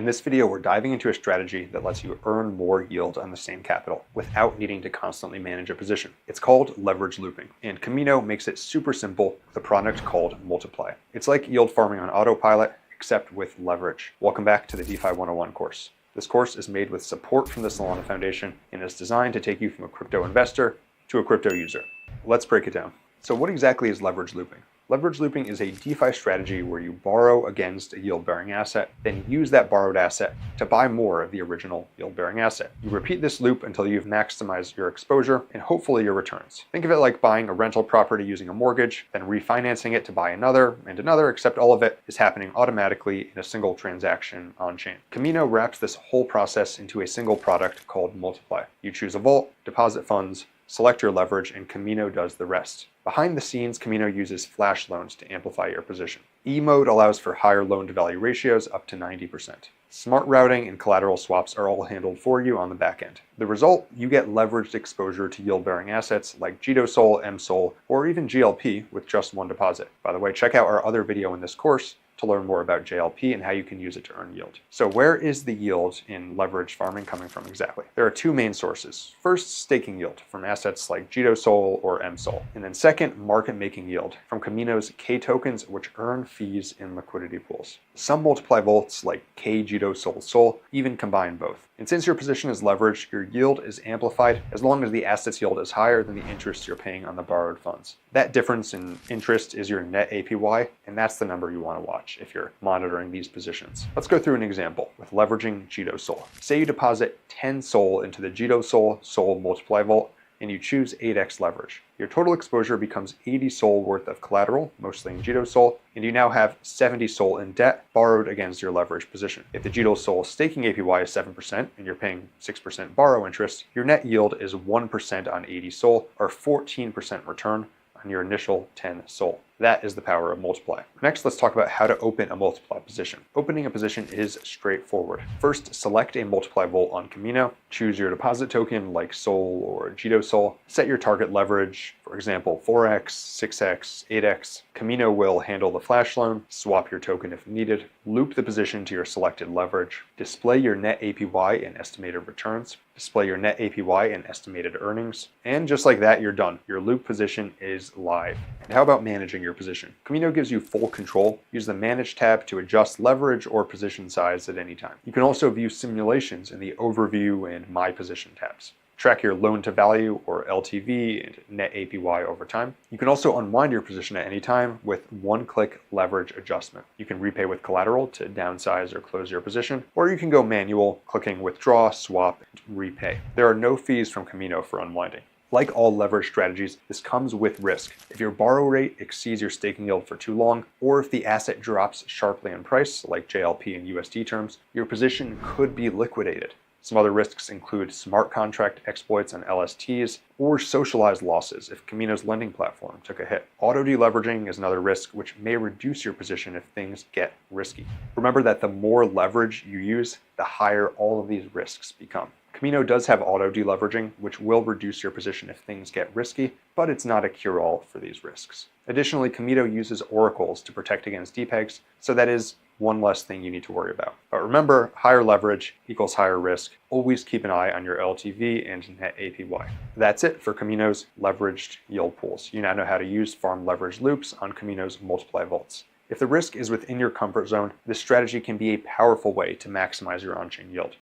In this video, we're diving into a strategy that lets you earn more yield on the same capital without needing to constantly manage a position. It's called leverage looping, and Kamino makes it super simple with a product called Multiply. It's like yield farming on autopilot, except with leverage. Welcome back to the DeFi 101 course. This course is made with support from the Solana Foundation and is designed to take you from a crypto investor to a crypto user. Let's break it down. So what exactly is leverage looping? Leverage looping is a DeFi strategy where you borrow against a yield-bearing asset, then use that borrowed asset to buy more of the original yield-bearing asset. You repeat this loop until you've maximized your exposure and hopefully your returns. Think of it like buying a rental property using a mortgage, then refinancing it to buy another and another, except all of it is happening automatically in a single transaction on-chain. Kamino wraps this whole process into a single product called Multiply. You choose a vault, deposit funds, select your leverage, and Kamino does the rest. Behind the scenes, Kamino uses flash loans to amplify your position. E-mode allows for higher loan-to-value ratios up to 90%. Smart routing and collateral swaps are all handled for you on the back end. The result, you get leveraged exposure to yield-bearing assets like JITO-SOL, M-SOL, or even GLP with just one deposit. By the way, check out our other video in this course to learn more about JLP and how you can use it to earn yield. So where is the yield in leverage farming coming from exactly? There are two main sources. First, staking yield from assets like JITO-SOL or M-SOL. And then second, market making yield from Kamino's K tokens, which earn fees in liquidity pools. Some multiply vaults like K JITO-SOL Sol even combine both. And since your position is leveraged, your yield is amplified as long as the asset's yield is higher than the interest you're paying on the borrowed funds. That difference in interest is your net APY, and that's the number you want to watch if you're monitoring these positions. Let's go through an example with leveraging JITO-SOL. Say you deposit 10 SOL into the JITO-SOL Sol multiply vault, and you choose 8x leverage. Your total exposure becomes 80 SOL worth of collateral, mostly in JITO-SOL, and you now have 70 SOL in debt borrowed against your leverage position. If the JITO-SOL staking APY is 7% and you're paying 6% borrow interest, your net yield is 1% on 80 SOL, or 14% return on your initial 10 SOL. That is the power of Multiply. Next, let's talk about how to open a Multiply position. Opening a position is straightforward. First, select a Multiply vault on Kamino. Choose your deposit token like SOL or JITO-SOL. Set your target leverage, for example, 4x, 6x, 8x. Kamino will handle the flash loan, swap your token if needed, loop the position to your selected leverage, display your net APY and estimated returns, display your net APY and estimated earnings, and just like that, you're done. Your loop position is live. And how about managing your position? Kamino gives you full control. Use the Manage tab to adjust leverage or position size at any time. You can also view simulations in the Overview and My Position tabs. Track your loan to value or LTV and net APY over time. You can also unwind your position at any time with one-click leverage adjustment. You can repay with collateral to downsize or close your position, or you can go manual, clicking withdraw, swap, and repay. There are no fees from Kamino for unwinding. Like all leverage strategies, this comes with risk. If your borrow rate exceeds your staking yield for too long, or if the asset drops sharply in price, like JLP in USD terms, your position could be liquidated. Some other risks include smart contract exploits on LSTs or socialized losses if Kamino's lending platform took a hit. Auto deleveraging is another risk which may reduce your position if things get risky. Remember that the more leverage you use, the higher all of these risks become. Kamino does have auto deleveraging, which will reduce your position if things get risky, but it's not a cure-all for these risks. Additionally, Kamino uses oracles to protect against depegs, so that is one less thing you need to worry about. But remember, higher leverage equals higher risk. Always keep an eye on your LTV and net APY. That's it for Kamino's leveraged yield pools. You now know how to use farm leverage loops on Kamino's Multiply vaults. If the risk is within your comfort zone, this strategy can be a powerful way to maximize your on-chain yield.